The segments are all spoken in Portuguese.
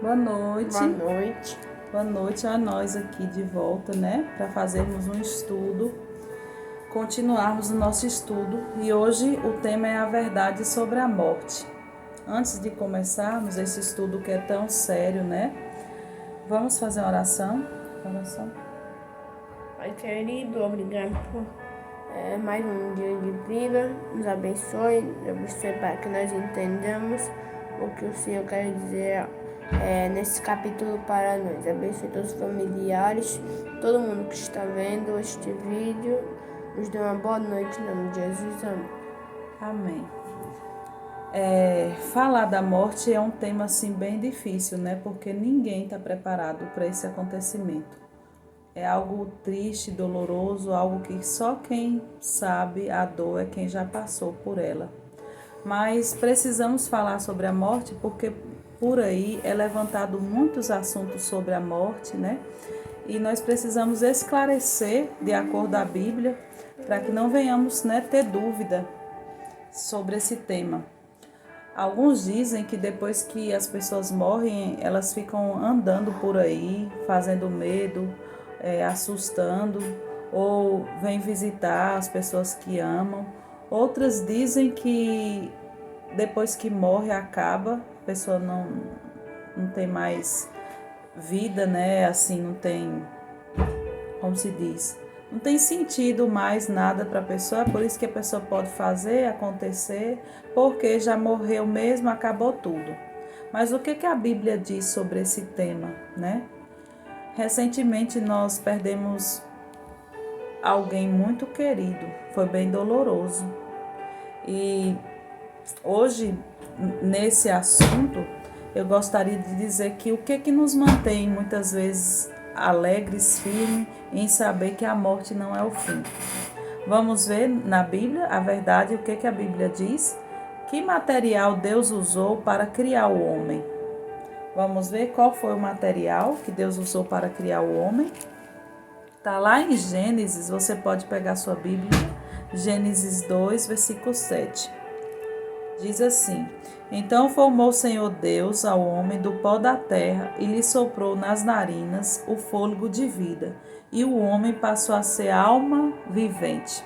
Boa noite. Boa noite. Boa noite a nós aqui de volta, né? Para fazermos um estudo, continuarmos o nosso estudo. E hoje o tema é a verdade sobre a morte. Antes de começarmos esse estudo que é tão sério, né? Vamos fazer uma oração? Pai querido, obrigado por mais um dia de vida. Nos abençoe para que nós entendamos o que o Senhor quer dizer nesse capítulo para nós. Abençoe todos os familiares, todo mundo que está vendo este vídeo. Nos dê uma boa noite em nome de Jesus. Amém. Amém. Falar da morte é um tema assim bem difícil, né? Porque ninguém está preparado para esse acontecimento. É algo triste, doloroso, algo que só quem sabe a dor é quem já passou por ela. Mas precisamos falar sobre a morte porque por aí é levantado muitos assuntos sobre a morte, né? E nós precisamos esclarecer de acordo à Bíblia para que não venhamos, né, ter dúvida sobre esse tema. Alguns dizem que depois que as pessoas morrem, elas ficam andando por aí, fazendo medo, assustando, ou vêm visitar as pessoas que amam. Outras dizem que depois que morre acaba, a pessoa não tem mais vida, né? Assim, não tem, como se diz, não tem sentido mais nada para a pessoa, é por isso que a pessoa pode fazer, acontecer, porque já morreu mesmo, acabou tudo. Mas o que a Bíblia diz sobre esse tema, né? Recentemente nós perdemos alguém muito querido, foi bem doloroso. E hoje, nesse assunto, eu gostaria de dizer que o que nos mantém muitas vezes alegres, firmes, em saber que a morte não é o fim. Vamos ver na Bíblia a verdade, o que a Bíblia diz? Que material Deus usou para criar o homem? Vamos ver qual foi o material que Deus usou para criar o homem. Está lá em Gênesis, você pode pegar sua Bíblia, Gênesis 2, versículo 7. Diz assim: Então formou o Senhor Deus ao homem do pó da terra e lhe soprou nas narinas o fôlego de vida, e o homem passou a ser alma vivente.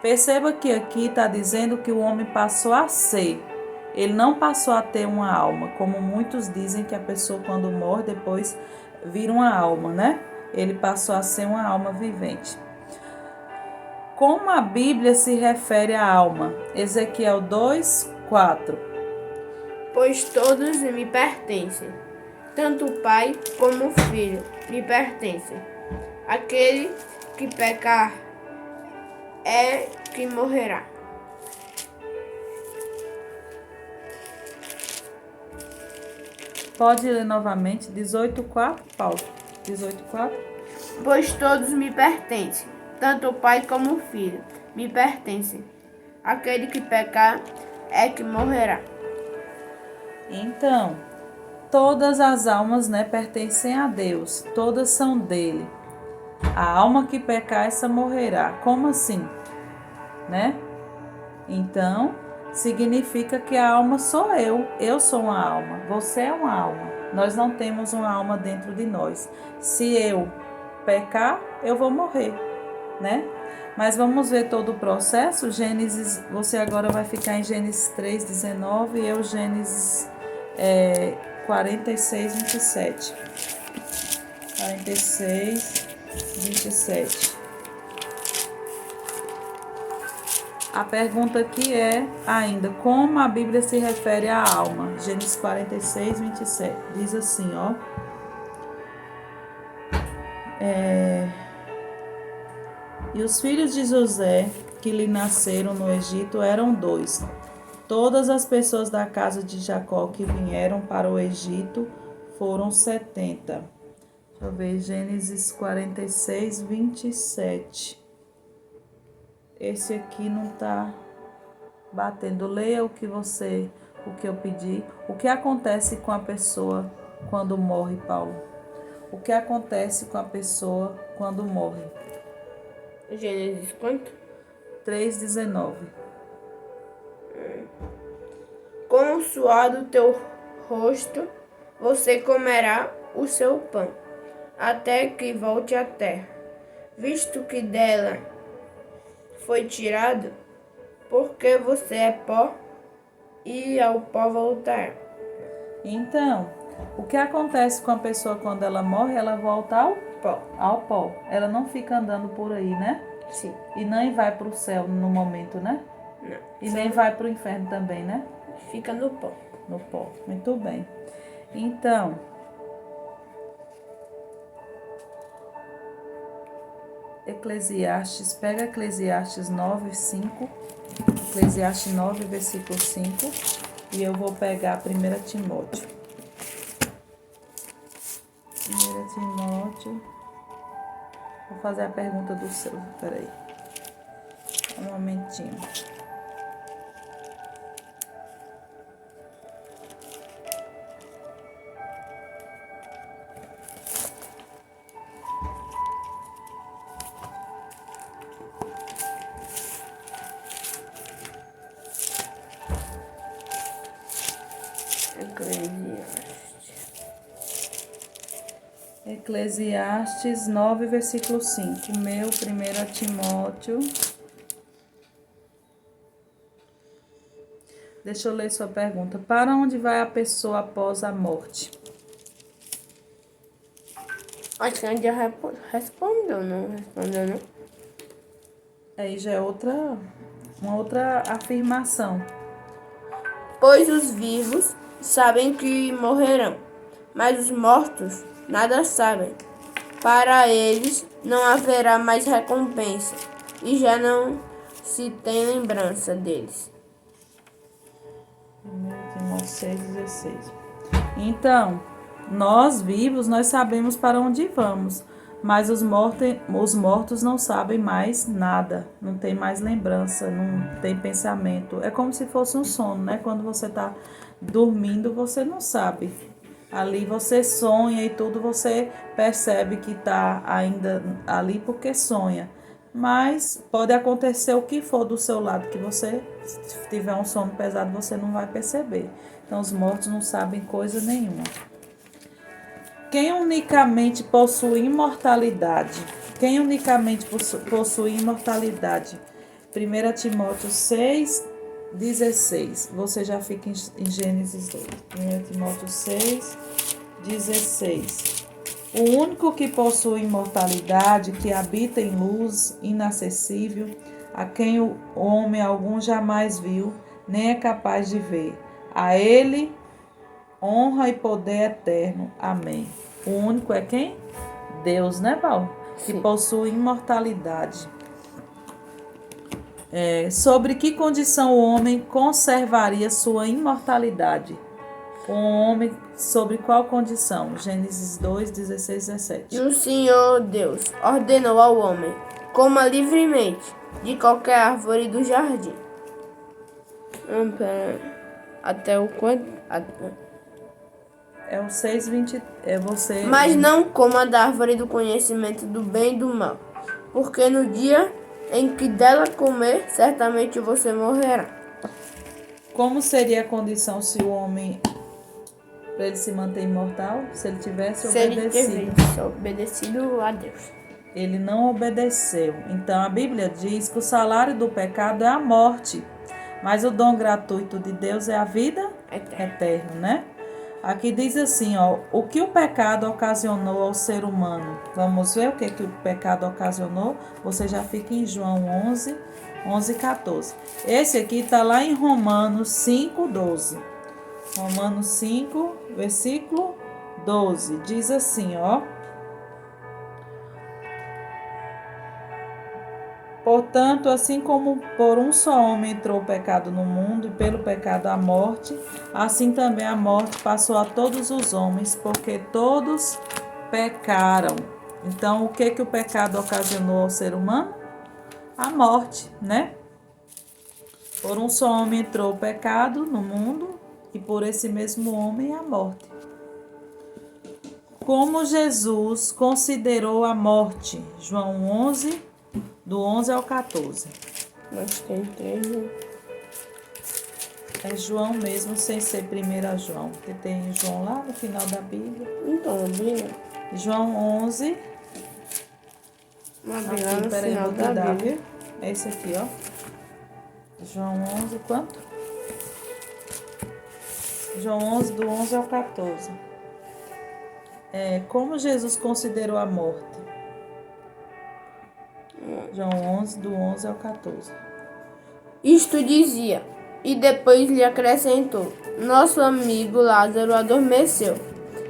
Perceba que aqui está dizendo que o homem passou a ser. Ele não passou a ter uma alma, como muitos dizem que a pessoa quando morre depois vira uma alma, né? Ele passou a ser uma alma vivente. Como a Bíblia se refere à alma? Ezequiel 2, 4. Pois todos me pertencem, tanto o pai como o filho me pertencem. Aquele que pecar é que morrerá. Pode ler novamente, 18:4, Paulo. 18:4. Pois todos me pertencem, tanto o pai como o filho me pertencem. Aquele que pecar é que morrerá. Então, todas as almas, né, pertencem a Deus, todas são dele. A alma que pecar, essa morrerá. Como assim? Né? Então, significa que a alma sou eu sou uma alma, você é uma alma. Nós não temos uma alma dentro de nós. Se eu pecar, eu vou morrer, né? Mas vamos ver todo o processo. Gênesis, você agora vai ficar em Gênesis 3:19 e eu Gênesis 46, 27. 46, 27. A pergunta aqui é ainda, como a Bíblia se refere à alma? Gênesis 46, 27. Diz assim, ó. E os filhos de José, que lhe nasceram no Egito, eram 2. Todas as pessoas da casa de Jacó que vieram para o Egito foram 70. Deixa eu ver, Gênesis 46, 27. Esse aqui não está batendo. Leia o que eu pedi. O que acontece com a pessoa quando morre, Paulo? O que acontece com a pessoa quando morre? Gênesis quanto? 3:19. Com o suor do teu rosto você comerá o seu pão, até que volte à terra, visto que dela foi tirado, porque você é pó e ao pó voltará. Então, o que acontece com a pessoa quando ela morre? Ela volta ao Pó. pó. Ela não fica andando por aí, né? Sim. E nem vai para o céu no momento, né? Não. E nem vai para o inferno também, né? Fica no pó. No pó. Muito bem. Então, Eclesiastes, pega Eclesiastes 9, 5. Eclesiastes 9, versículo 5. E eu vou pegar 1 Timóteo. 1 Timóteo. Vou fazer a pergunta do seu. Peraí. Um momentinho. Eclesiastes 9, versículo 5. Meu 1 Timóteo. Deixa eu ler sua pergunta. Para onde vai a pessoa após a morte? Acho que a gente já respondeu, não? Respondeu, não? Aí já é uma outra afirmação. Pois os vivos sabem que morrerão, mas os mortos nada sabem. Para eles não haverá mais recompensa, e já não se tem lembrança deles. 1 Timóteo 6,16. Então, nós vivos, nós sabemos para onde vamos, mas os mortos não sabem mais nada, não tem mais lembrança, não tem pensamento. É como se fosse um sono, né? Quando você está dormindo, você não sabe. Ali você sonha e tudo, você percebe que está ainda ali porque sonha. Mas pode acontecer o que for do seu lado, que você, se tiver um sono pesado, você não vai perceber. Então, os mortos não sabem coisa nenhuma. Quem unicamente possui imortalidade? Quem unicamente possui imortalidade? 1 Timóteo 6, 16. Você já fica em Gênesis 2. 1 Timóteo 6, 16. O único que possui imortalidade, que habita em luz inacessível, a quem o homem algum jamais viu, nem é capaz de ver. A ele honra e poder eterno. Amém. O único é quem? Deus, né, Paulo? Que possui imortalidade. Sobre que condição o homem conservaria sua imortalidade? O homem, sobre qual condição? Gênesis 2, 16, 17. E o Senhor Deus ordenou ao homem: coma livremente de qualquer árvore do jardim. Até o quanto? É o 6:20. É você. Mas não coma da árvore do conhecimento do bem e do mal, porque no dia em que dela comer, certamente você morrerá. Como seria a condição se o homem, para ele se manter imortal, se ele tivesse obedecido a Deus? Ele não obedeceu. Então a Bíblia diz que o salário do pecado é a morte, mas o dom gratuito de Deus é a vida eterna, né? Aqui diz assim, ó, o que o pecado ocasionou ao ser humano? Vamos ver o que o pecado ocasionou? Você já fica em João 11, 14. Esse aqui está lá em Romanos 5, 12. Romanos 5, versículo 12. Diz assim, ó. Portanto, assim como por um só homem entrou o pecado no mundo, e pelo pecado a morte, assim também a morte passou a todos os homens, porque todos pecaram. Então, o que o pecado ocasionou ao ser humano? A morte, né? Por um só homem entrou o pecado no mundo, e por esse mesmo homem a morte. Como Jesus considerou a morte? João 11, do 11 ao 14. Mas tem 3. É João mesmo, sem ser 1 João. Porque tem João lá no final da Bíblia. Então, Bíblia. João 11. Uma Aqui, Bíblia no peraí, final vou te da dar, Bíblia. viu? É esse aqui, ó. João 11, quanto? João 11, do 11 ao 14. Como Jesus considerou a morte? João 11, do 11 ao 14. Isto dizia, e depois lhe acrescentou: Nosso amigo Lázaro adormeceu,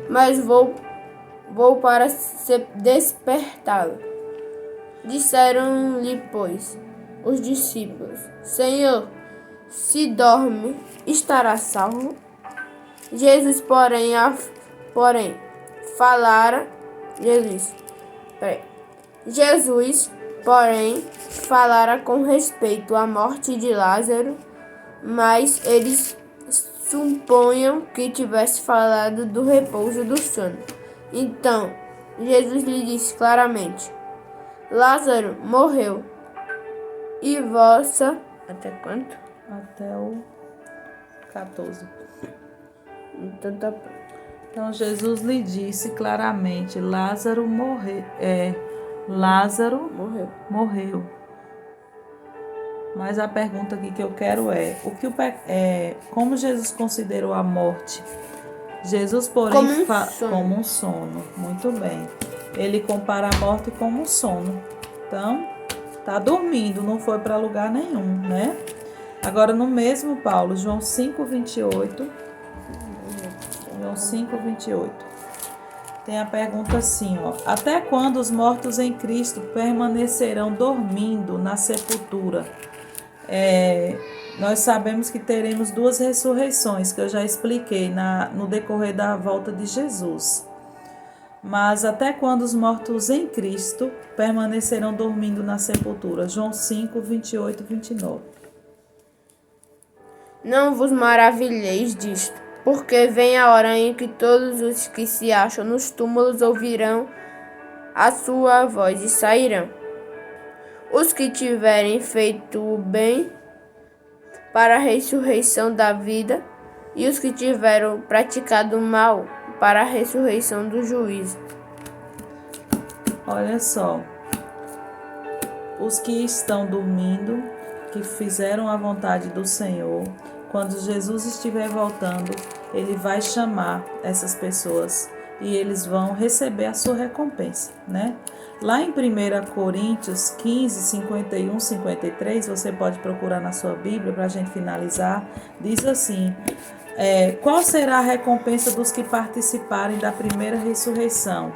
mas vou para despertá-lo. Disseram-lhe, pois, os discípulos: Senhor, se dorme, estará salvo. Jesus, porém, falara. Jesus, porém, falara com respeito à morte de Lázaro, mas eles supunham que tivesse falado do repouso do sono. Então, Jesus lhe disse claramente: Lázaro morreu, e vossa... Até quanto? Até o 14. Então tá pronto. Então Jesus lhe disse claramente: Lázaro morreu. Lázaro morreu. Mas a pergunta aqui que eu quero é: como Jesus considerou a morte? Jesus, porém, como um sono. Muito bem. Ele compara a morte como um sono. Então, tá dormindo, não foi para lugar nenhum, né? Agora, no mesmo Paulo, João 5:28. João 5:28. Tem a pergunta assim, ó: até quando os mortos em Cristo permanecerão dormindo na sepultura? Nós sabemos que teremos 2 ressurreições, que eu já expliquei no decorrer da volta de Jesus. Mas até quando os mortos em Cristo permanecerão dormindo na sepultura? João 5:28 e 29. Não vos maravilheis disto, porque vem a hora em que todos os que se acham nos túmulos ouvirão a sua voz e sairão. Os que tiverem feito o bem para a ressurreição da vida, e os que tiveram praticado o mal para a ressurreição do juízo. Olha só, os que estão dormindo, que fizeram a vontade do Senhor, quando Jesus estiver voltando, Ele vai chamar essas pessoas e eles vão receber a sua recompensa, né? Lá em 1 Coríntios 15, 51, 53, você pode procurar na sua Bíblia para a gente finalizar, diz assim: qual será a recompensa dos que participarem da primeira ressurreição?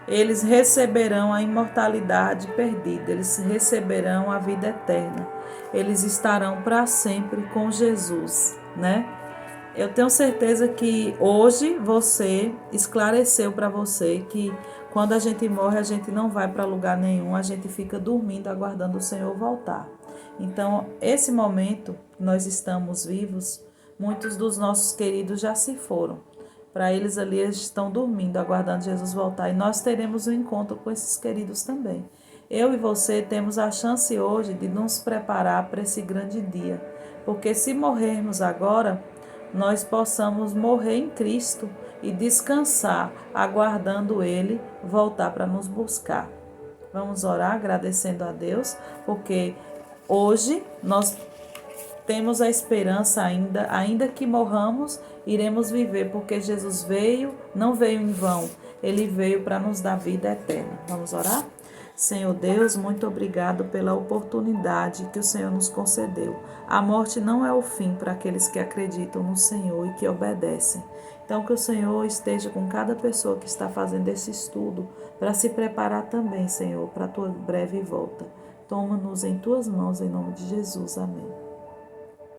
Eles receberão a imortalidade perdida, eles receberão a vida eterna, eles estarão para sempre com Jesus, né? Eu tenho certeza que hoje você esclareceu para você que quando a gente morre, a gente não vai para lugar nenhum, a gente fica dormindo, aguardando o Senhor voltar. Então, esse momento, nós estamos vivos, muitos dos nossos queridos já se foram. Para eles ali, eles estão dormindo, aguardando Jesus voltar. E nós teremos um encontro com esses queridos também. Eu e você temos a chance hoje de nos preparar para esse grande dia. Porque se morrermos agora, nós possamos morrer em Cristo e descansar, aguardando Ele voltar para nos buscar. Vamos orar agradecendo a Deus, porque hoje nós temos a esperança ainda que morramos, iremos viver, porque Jesus não veio em vão, Ele veio para nos dar vida eterna. Vamos orar? Senhor Deus, muito obrigado pela oportunidade que o Senhor nos concedeu. A morte não é o fim para aqueles que acreditam no Senhor e que obedecem. Então, que o Senhor esteja com cada pessoa que está fazendo esse estudo para se preparar também, Senhor, para a tua breve volta. Toma-nos em tuas mãos, em nome de Jesus. Amém.